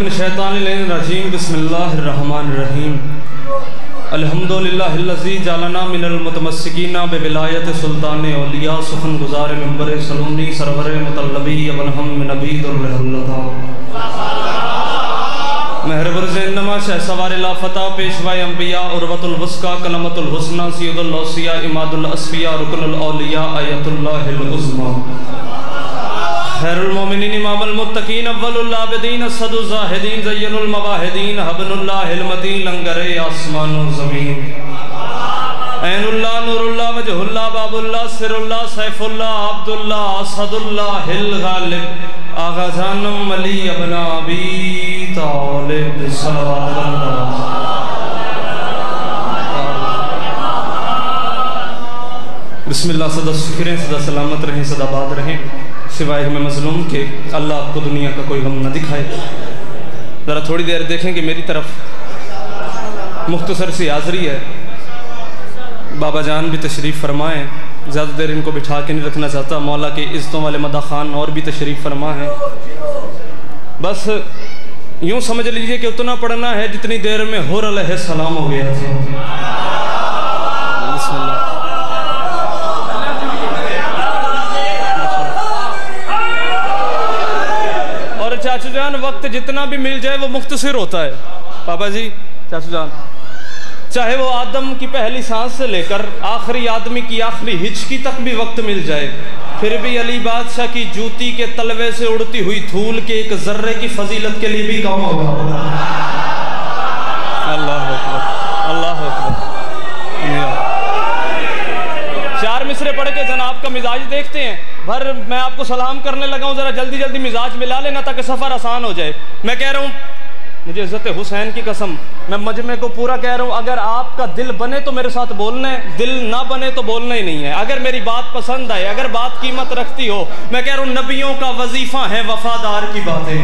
شیطان الرجیم بسم اللہ الرحمن الرحیم الحمدللہ الذی جعلنا من المتمسکین بولایت سلطان اولیاء سخن گزار منبر سلونی سرور مطلبی ابنہم نبی در اللہ مہر برز انما شہ سوار لا فتح پیشوائے انبیاء عروۃ الوثقی کلمۃ الحسنی سید الاوصیاء اماد الاسفیاء رکن الاولیاء آیت اللہ العظمی خیر المومنین امام المتقین اول العابدین اسد الزاہدین زین المواحدین حبن اللہ المتین لنگر آسمان و زمین عین اللہ نور اللہ وجہ اللہ باب اللہ سر اللہ سیف اللہ عبداللہ اسد اللہ الغالب آغا جانم علی ابن ابی طالب صلوات اللہ بسم اللہ صدا شکریں صدا سلامت رہیں صدا باد رہیں سوائے ہمیں مظلوم کے اللہ آپ کو دنیا کا کوئی غم نہ دکھائے ذرا تھوڑی دیر دیکھیں کہ میری طرف مختصر سی حاضری ہے بابا جان بھی تشریف فرمائیں زیادہ دیر ان کو بٹھا کے نہیں رکھنا چاہتا مولا کے عزتوں والے مدح خان اور بھی تشریف فرما ہیں بس یوں سمجھ لیجئے کہ اتنا پڑھنا ہے جتنی دیر میں حور علیہ السلام ہو گیا تھا بسم اللہ چاچو جان وقت جتنا بھی مل جائے وہ مختصر ہوتا ہے پاپا جی چاچو جان چاہے وہ آدم کی پہلی سانس سے لے کر آخری آدمی کی آخری ہچکی تک بھی وقت مل جائے پھر بھی علی بادشاہ کی جوتی کے تلوے سے اڑتی ہوئی دھول کے ایک ذرے کی فضیلت کے لیے بھی کم ہوگا اللہ اکبر اللہ اکبر چار مصرے پڑھ کے جناب کا مزاج دیکھتے ہیں بھر میں آپ کو سلام کرنے لگا ہوں ذرا جلدی جلدی مزاج ملا لینا تاکہ سفر آسان ہو جائے میں کہہ رہا ہوں مجھے عزت حسین کی قسم میں مجمع کو پورا کہہ رہا ہوں اگر آپ کا دل بنے تو میرے ساتھ بولنا ہے دل نہ بنے تو بولنا ہی نہیں ہے اگر میری بات پسند آئے اگر بات قیمت رکھتی ہو میں کہہ رہا ہوں نبیوں کا وظیفہ ہے وفادار کی باتیں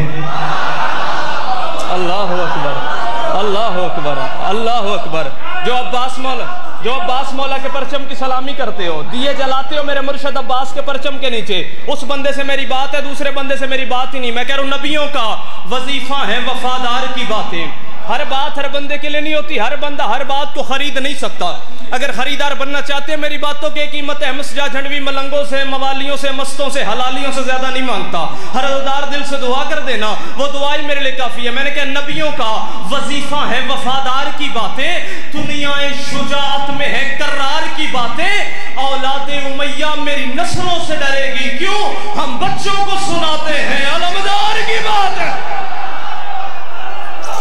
اللہ اکبر اللہ اکبر اللہ اکبر جو عباس مولا کے پرچم کی سلامی کرتے ہو دیے جلاتے ہو میرے مرشد عباس کے پرچم کے نیچے اس بندے سے میری بات ہے دوسرے بندے سے میری بات ہی نہیں میں کہہ رہا ہوں نبیوں کا وظیفہ ہے وفادار کی باتیں ہر بات ہر بندے کے لیے نہیں ہوتی ہر بندہ ہر بات کو خرید نہیں سکتا اگر خریدار بننا چاہتے ہیں میری باتوں کی قیمت ہے مسجا جھنڈوی ملنگوں سے موالیوں سے مستوں سے حلالیوں سے زیادہ نہیں مانگتا ہر دلدار دل سے دعا کر دینا وہ دعائی میرے لئے کافی ہے میں نے کہا نبیوں کا وظیفہ ہے وفادار کی باتیں دنیا شجاعت میں ہے کرار کی باتیں اولاد امیہ میری نسلوں سے ڈرے گی کیوں ہم بچوں کو سناتے ہیں علمدار کی بات ہے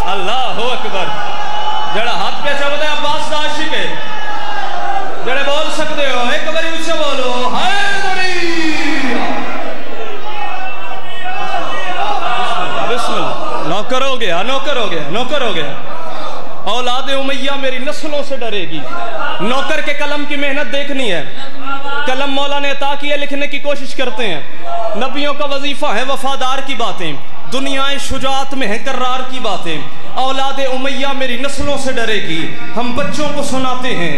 اللہ اکبر جڑا ہاتھ پہ چاہتا ہے عباس دا عاشق ہے جڑے بول سکتے ہو ایک باری اچھا بولو حیدری بسم اللہ نوکر ہو گیا نوکر ہو گیا نوکر ہو گیا اولاد امیہ میری نسلوں سے ڈرے گی نوکر کے قلم کی محنت دیکھنی ہے قلم مولا نے عطا کیا لکھنے کی کوشش کرتے ہیں نبیوں کا وظیفہ ہے وفادار کی باتیں دنیا شجاعت میں ہے کرار کی باتیں اولاد امیہ میری نسلوں سے ڈرے گی ہم بچوں کو سناتے ہیں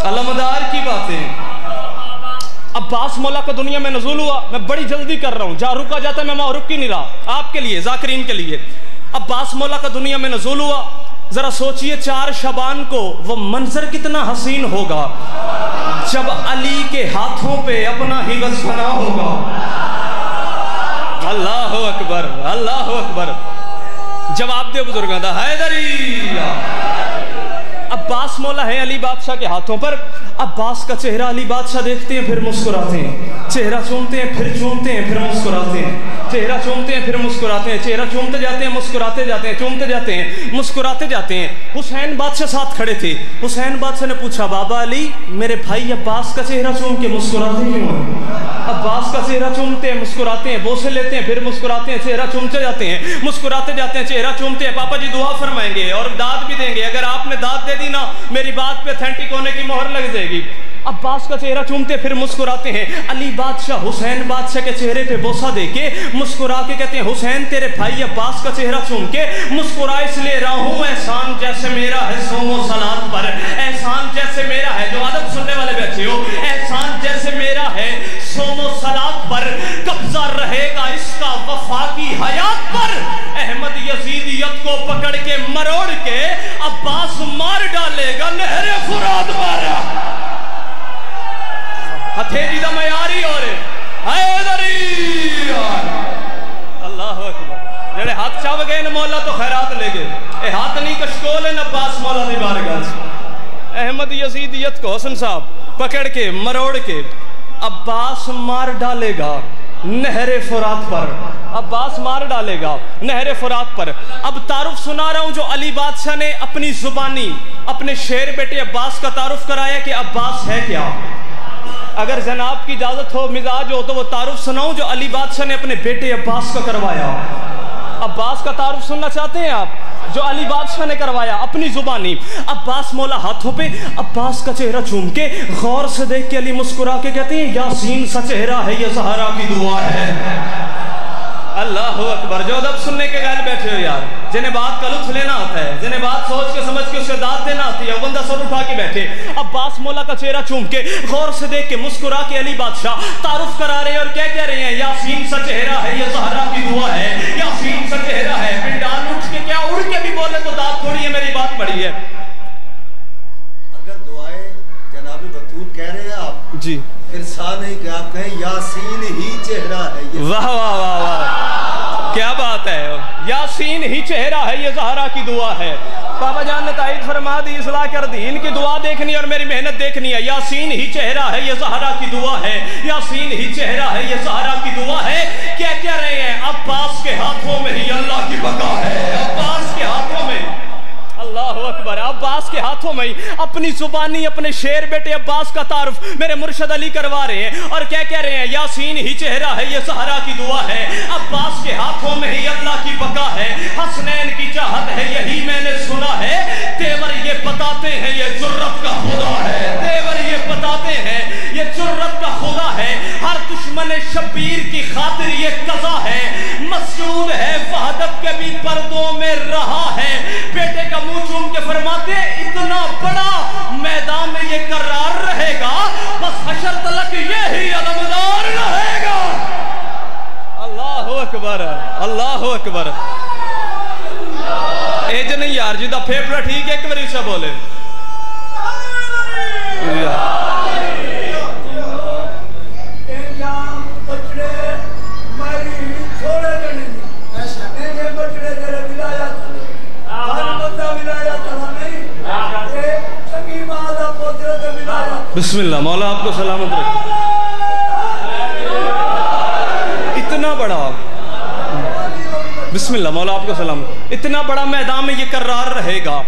علمدار کی باتیں عباس مولا کا دنیا میں نزول ہوا میں بڑی جلدی کر رہا ہوں جہاں رکا جاتا ہے میں وہاں رک ہی نہیں رہا آپ کے لیے ذاکرین کے لیے عباس مولا کا دنیا میں نزول ہوا ذرا سوچئے 4 شعبان کو وہ منظر کتنا حسین ہوگا جب علی کے ہاتھوں پہ اپنا ہی وزنا ہوگا اللہ اکبر اللہ اکبر جواب دے بزرگاں دا حیدری عباس مولا ہے علی بادشاہ کے ہاتھوں پر عباس کا چہرہ علی بادشاہ دیکھتے ہیں پھر مسکراتے ہیں چہرہ چومتے ہیں پھر چومتے ہیں پھر مسکراتے ہیں چہرہ چومتے ہیں پھر مسکراتے ہیں چہرہ چومتے جاتے ہیں مسکراتے جاتے ہیں چومتے جاتے ہیں مسکراتے جاتے ہیں حسین بادشاہ ساتھ کھڑے تھے حسین بادشاہ نے پوچھا بابا علی میرے بھائی عباس کا چہرہ چوم کے مسکراتے کیوں ہیں عباس کا چہرہ چومتے ہیں مسکراتے ہیں بوسے لیتے ہیں پھر مسکراتے ہیں چہرہ چومتے جاتے ہیں مسکراتے جاتے ہیں چہرہ چومتے ہیں پاپا جی دعا فرمائیں گے اور داد بھی دیں گے اگر آپ نے داد دے دی نا میری بات پہ اتھینٹک ہونے کی مہر لگ جائے گی عباس کا چہرہ چومتے پھر مسکراتے ہیں علی بادشاہ حسین بادشاہ کے چہرے پہ بوسہ دے کے مسکرا کے کہتے ہیں حسین تیرے بھائی عباس کا چہرہ چوم کے مسکرا اس لے رہا ہوں احسان جیسے میرا ہے صوم و صلاۃ پر احسان جیسے میرا ہے جو ادب سننے والے بیٹھے ہو احسان جیسے میرا ہے صوم و صلاۃ پر قبضہ رہے گا اس کا وفا کی حیات پر احمد یزیدیت کو پکڑ کے مروڑ کے عباس مار ڈالے گا نہر فرات پر ہتھے جی دا میاری اور حیدری اللہ اکبر جڑے ہاتھ چاو گئے نا مولا تو خیرات لے گئے اے ہاتھ نہیں کشکول ہے نا عباس مولا دی بارگاہ سے احمد یزیدیت کو حسن صاحب پکڑ کے مروڑ کے عباس مار ڈالے گا نہر فرات پر عباس مار ڈالے گا نہر فرات پر اب تعارف سنا رہا ہوں جو علی بادشاہ نے اپنی زبانی اپنے شیر بیٹے عباس کا تعارف کرایا کہ عباس ہے کیا اگر جناب کی اجازت ہو مزاج ہو تو وہ تعارف سناؤں جو علی بادشاہ نے اپنے بیٹے عباس کا کروایا عباس کا تعارف سننا چاہتے ہیں آپ جو علی بادشاہ نے کروایا اپنی زبانی عباس مولا ہاتھوں پہ عباس کا چہرہ چوم کے غور سے دیکھ کے علی مسکرا کے کہتے ہیں یاسین سا چہرہ ہے یہ زہرا کی دعا ہے اللہ اکبر جو ادب سننے کے غیر بیٹھے ہو یار جنہیں بات کا لطف لینا آتا ہے جنہیں بات سوچ کے سمجھ کے اس سے داد دینا آتی ہے وہ بندہ سر اٹھا کے بیٹھے عباس مولا کا چہرہ چوم کے غور سے دیکھ کے مسکرا کے علی بادشاہ تعارف کرا رہے ہیں اور کیا کہہ رہے ہیں یاسین سا چہرہ ہے یہ زہرا کی دعا ہے یاسین سا چہرہ ہے پنڈال اٹھ کے کیا اڑ کے بھی بولے تو داد تھوڑی ہے میری بات بڑی ہے اگر دعائیں جناب بطول کہہ رہے ہیں آپ جی پھر سا نہیں کہ آپ کہیں یاسین ہی چہرہ ہے واہ واہ واہ واہ کیا بات ہے یاسین ہی چہرہ ہے یہ زہرا کی دعا ہے بابا جان نے تائید فرما دی اصلاح کر دی ان کی دعا دیکھنی اور میری محنت دیکھنی ہے یاسین ہی چہرہ ہے یہ زہرا کی دعا ہے یاسین ہی چہرہ ہے یہ زہرا کی دعا ہے کیا کہہ رہے ہیں عباس کے ہاتھوں میں ہی اللہ کی بقا ہے عباس کے ہاتھوں میں اللہ اکبر عباس کے ہاتھوں میں اپنی زبانی اپنے شیر بیٹے عباس کا تعارف میرے مرشد علی کروا رہے ہیں اور کیا کہہ رہے ہیں یاسین ہی چہرہ ہے یہ زہرا کی دعا ہے عباس کے ہاتھوں میں ہی اللہ کی بقا ہے حسنین کی چاہت ہے یہی میں نے سنا ہے تیور یہ بتاتے ہیں یہ جرت کا خدا ہے تیور یہ بتاتے ہیں یہ جرت کا خدا ہے ہر دشمن شبیر کی خاطر یہ قضا ہے مسجود ہے وحدت کے بھی پردوں میں رہا ہے بیٹے کا منہ چوم کے فرماتے اتنا بڑا میدان میں یہ قرار رہے گا بس حشر تلک یہی علمدار رہے گا اللہ اکبر اللہ اکبر ایج نہیں یار جی دا پھیپڑا ٹھیک ہے ایک بار اسے بولے بسم اللہ مولا آپ کو سلامت رکھے اتنا بڑا بسم اللہ مولا آپ کو سلامت اتنا بڑا میدان میں یہ قرار رہے گا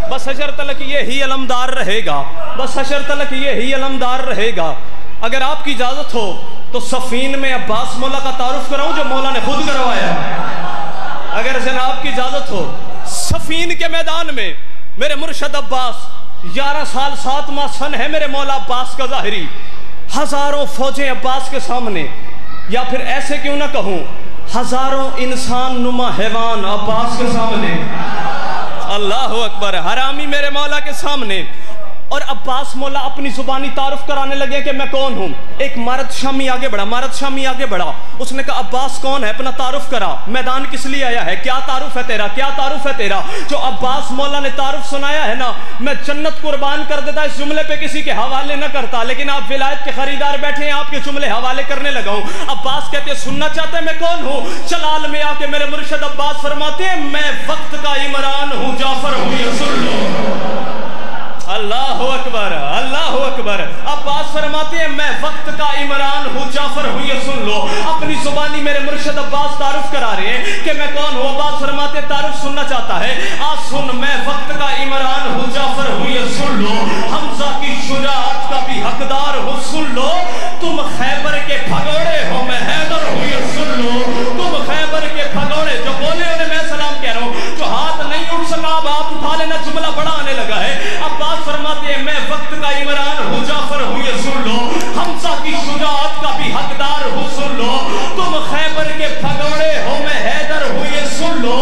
بس حشر تلک یہی علمدار رہے گا بس حشر تلک یہی علمدار رہے گا اگر آپ کی اجازت ہو تو صفین میں عباس مولا کا تعارف کراؤں جو مولا نے خود کروایا اگر جناب کی اجازت ہو صفین کے میدان میں میرے مرشد عباس 11 سال 7 ماہ سن ہے میرے مولا عباس کا ظاہری ہزاروں فوجیں عباس کے سامنے یا پھر ایسے کیوں نہ کہوں ہزاروں انسان نما حیوان عباس کے سامنے اللہ اکبر حرامی میرے مولا کے سامنے اور عباس مولا اپنی زبانی تعارف کرانے لگے کہ میں کون ہوں ایک مرد شامی آگے بڑھا اس نے کہا عباس کون ہے اپنا تعارف کرا میدان کس لیے آیا ہے کیا تعارف ہے تیرا جو عباس مولا نے تعارف سنایا ہے نا میں جنت قربان کر دیتا اس جملے پہ کسی کے حوالے نہ کرتا لیکن آپ ولایت کے خریدار بیٹھے ہیں آپ کے جملے حوالے کرنے لگا ہوں عباس کہتے ہیں سننا چاہتے ہیں میں کون ہوں چلال میں آ کے میرے مرشد عباس فرماتے ہیں میں وقت کا عمران ہوں جعفر ہوں یہ سن لو اللہ اکبر عباس فرماتے ہیں میں وقت کا عمران ہوں جعفر ہوں یہ سن لو اپنی زبانی میرے مرشد عباس تعارف کرا رہے ہیں کہ میں کون ہوں عباس فرماتے ہیں تعارف سننا چاہتا ہے آج سن میں وقت کا عمران ہوں جعفر ہوں یہ سن لو حمزہ کی شجاعت کا بھی حقدار ہوں سن لو تم خیبر کے بھگوڑے ہو میں حیدر ہوں یہ سن لو تم خیبر کے بھگوڑے جو بولے انہیں میں سلام کہہ رہا ہوں جو ہاتھ نہیں اٹھ سکا اب ہاتھ اٹھا لینا جملہ بڑا آنے لگا ہے عباس فرماتے ہیں میں وقت کا عمران ہوں جعفر ہوں یہ سن لو حمزہ کی شجاعت کا بھی حقدار ہوں سن لو تم خیبر کے بھگوڑے ہو میں حیدر ہوں یہ سن لو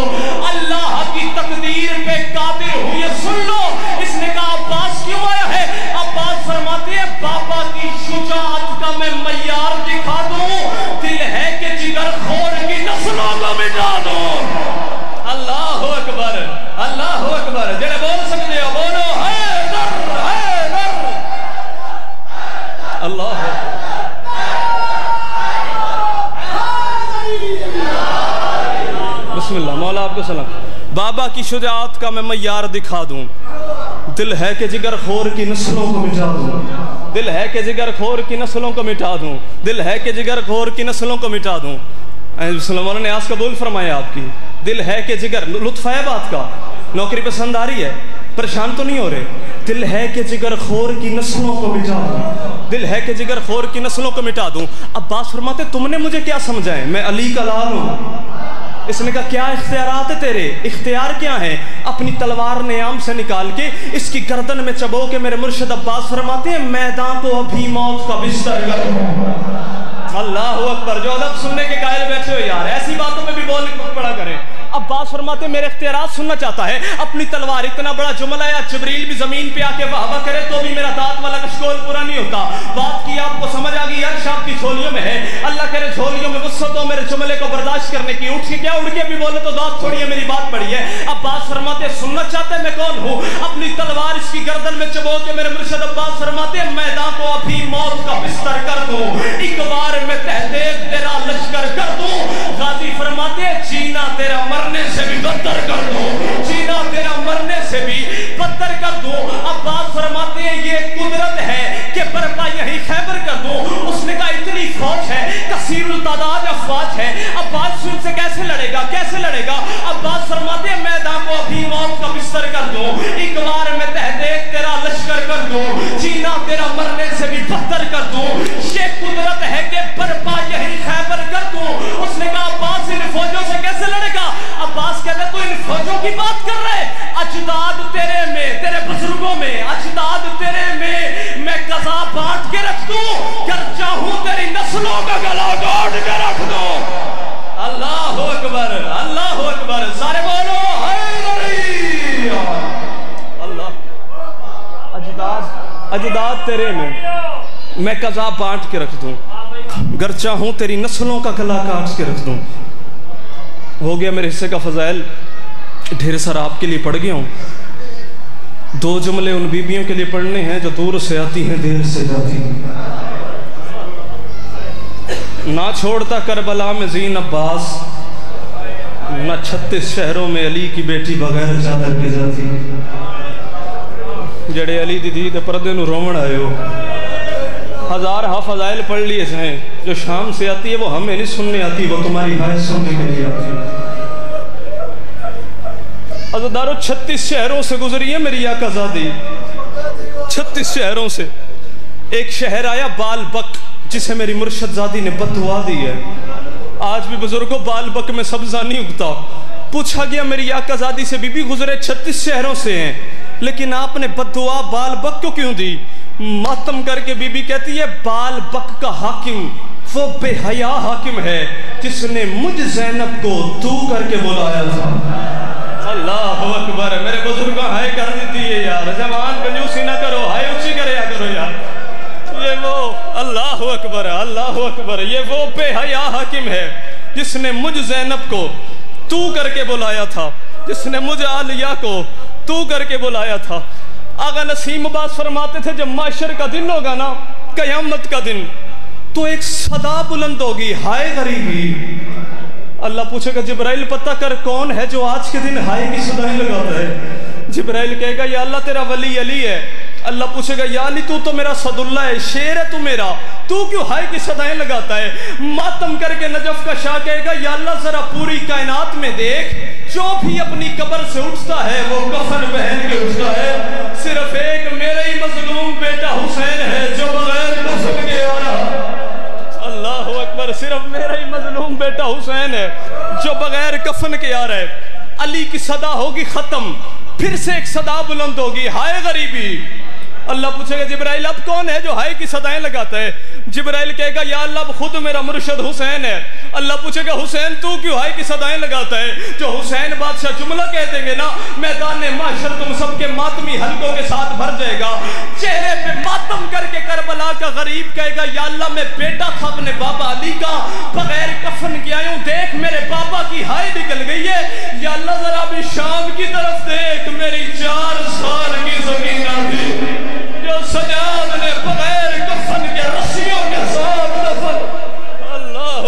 اللہ کی تقدیر پہ قادر ہوں یہ سن لو اس نے کہا عباس کیوں آیا ہے عباس فرماتے ہیں بابا کی شجاعت کا میں معیار دکھا دوں دل ہے کہ جگر خور کی نسلوں کو مٹا دوں اللہ مولا آپ کو سلام. بابا کی شجاعت کا میں معیار دکھا دوں. دل ہے کہ جگر خور کی نسلوں کو مٹا دوں. دل ہے کہ جگر خور کی نسلوں کو مٹا دوں. دل ہے کہ جگر خور کی نسلوں کو مٹا دوں. مولانا نیاز قبول فرمائے آپ کی. دل ہے کہ جگر, لطف ہے بات کا, نوکری پسند آ رہی ہے, پریشان تو نہیں ہو رہے. دل ہے کہ جگر خور کی نسلوں کو مٹا دوں. دل ہے کہ جگر خور کی نسلوں کو مٹا دوں. عباس فرماتے تم نے مجھے کیا سمجھا ہے, میں علی کا لال ہوں. اس نے کہا کیا اختیارات ہیں تیرے, اختیار کیا ہیں؟ اپنی تلوار نیام سے نکال کے اس کی گردن میں چبو کے میرے مرشد عباس فرماتے ہیں میدان کو ابھی موت کا بستر کر. اللہ اکبر. جو ادب سننے کے قائل بیٹھے ہو یار, ایسی باتوں میں بھی بول پڑا کریں. عباس فرماتے ہیں میرے اختیارات سننا چاہتا ہے, اپنی تلوار, اتنا بڑا جملہ ہے, جبریل بھی زمین پہ آ کے واہ واہ کرے تو بھی میرا دانت والا کشکول پورا نہیں ہوتا. بات کی آپ کو سمجھ آ گئی, عرش آپ کی جھولیوں میں ہے, اللہ کرے جھولیوں میں وسعت ہو میرے جملے کو برداشت کرنے کی. اٹھ کے کیا اڑ کے بھی بولے تو دانت چھوڑیے, میری بات بڑی ہے. عباس فرماتے ہیں سننا چاہتے ہیں میں کون ہوں, اپنی تلوار اس کی گردن میں چبو کے میرے مرشد عباس فرماتے ہیں میدان کو ابھی موت کا بستر کر دوں, ایک بار میں تحقیق تیرا لشکر کر دوں. غازی فرماتے ہیں جینا تیرا مرنے سے بھی بدتر کر دوں, جینا تیرا مرنے سے بھی بدتر کر دوں. عباس فرماتے ہیں یہ قدرت ہے کہ برپا یہی خیبر کر دوں. اس نے کہا اتنی فوج ہے, کثیر التعداد افواج ہے, عباس ان سے کیسے لڑے گا, کیسے لڑے گا؟ عباس فرماتے ہیں میدان کو ابھی موت کا بستر کر دوں, ایک بار میں تحقیق تیرا لشکر کر دوں, جینا تیرا مرنے سے بھی بدتر کر دوں. یہ قدرت ہے کہ برپا یہی خیبر کر دوں. اس نے کہا عباس ان فوجوں سے کیسے لڑے گا؟ عباس کہتے تو ان فوجوں کی بات کر رہے, اجداد تیرے میں, تیرے بزرگوں میں, اجداد تیرے میں قضا بانٹ کے رکھ دوں, کر چاہوں تیری نسلوں کا گلا کاٹ کے رکھ دوں. اللہ اکبر, اللہ اکبر, سارے بولو حیدری. اللہ, اجداد تیرے میں قضا بانٹ کے رکھ دوں, گر چاہوں تیری نسلوں کا گلا کاٹ کے رکھ دوں. ہو گیا میرے حصے کا فضائل, ڈھیر سارا آپ کے لیے پڑھ گیا ہوں. دو جملے ان بیبیوں کے لیے پڑھنے ہیں جو دور سے آتی ہیں دیر سے جاتی ہیں. نہ چھوڑتا کربلا میں زین عباس, نہ 36 شہروں میں علی کی بیٹی بغیر چادر کے جاتی. جڑے علی دی دید پردے نو رومن آئے ہو, ہزار فضائل پڑھ لیے جائیں, جو شام سے آتی ہے وہ ہمیں نہیں سننے آتی, وہ تمہاری حائط سننے کے لیے آتی ہے. عزدارو 36 شہروں سے گزری ہے میری آقا زادی, 36 شہروں سے. ایک شہر آیا بال بک, جسے میری مرشد زادی نے بد دعا دی ہے. آج بھی بزرگوں بال بک میں سبزہ نہیں اگتا. پوچھا گیا میری آقا زادی سے, بی بی گزرے 36 شہروں سے ہیں, لیکن آپ نے بد دعا بال بک کو کیوں دی؟ ماتم کر کے بی بی کہتی ہے بال بک کا حاکم وہ بے حیا حاکم ہے جس نے مجھ زینب کو تو کر کے بلایا تھا. اللہ اکبر, میرے بزرگوں ہائے کر دیتی ہے یار, جوان کنجوسی نہ کرو, ہائے اچھی کرے یا کرو یار. یہ وہ اللہ اکبر, اللہ اکبر, یہ وہ بے حیا حاکم ہے جس نے مجھ زینب کو تو کر کے بلایا تھا, جس نے مجھ عالیہ کو تو کر کے بلایا تھا. آقا نسیم عباس فرماتے تھے جب معاشر کا دن ہوگا نا, قیامت کا دن, تو ایک صدا بلند ہوگی, ہائے غریبی. اللہ پوچھے گا جبرائیل پتہ کر کون ہے جو آج کے دن ہائے کی صدائیں لگاتا ہے. جبرائیل کہے گا یا اللہ تیرا ولی علی ہے. اللہ پوچھے گا یا علی تو میرا صد اللہ ہے, شیر ہے تو میرا, تو کیوں ہائے کی صدائیں لگاتا ہے؟ ماتم کر کے نجف کا شاہ کہے گا یا اللہ ذرا پوری کائنات میں دیکھ, جو بھی اپنی قبر سے اٹھتا ہے وہ کفن پہن کے اٹھتا ہے, صرف ایک میرا ہی مظلوم بیٹا حسین ہے جو بغیر کفن کے آ رہا. اللہ اکبر, صرف میرا ہی مظلوم بیٹا حسین ہے جو بغیر کفن کے آ رہا ہے. علی کی صدا ہوگی ختم, پھر سے ایک صدا بلند ہوگی, ہائے غریبی. اللہ پوچھے گا جبرائیل اب کون ہے جو ہائے کی صدائیں لگاتا ہے؟ جبرائیل کہے گا یا اللہ اب خود میرا مرشد حسین ہے. اللہ پوچھے گا حسین تو کیوں ہائے کی صدائیں لگاتا ہے؟ جو حسین بادشاہ جملہ کہہ دیں گے نا, میدان محشر تم سب کے ماتمی حلقوں کے ساتھ بھر جائے گا. چہرے پہ ماتم کر کے کربلا کا غریب کہے گا یا اللہ میں بیٹا تھا اپنے بابا علی کا, بغیر کفن کے آیا ہوں, دیکھ میرے بابا کی ہائے نکل گئی ہے. یا اللہ ذرا بھی شام کی طرف دیکھ, میری 4 سال کی زمین آتی جو سجاد نے بغیر کفن کے رسیوں کے ساتھ دفن. اللہ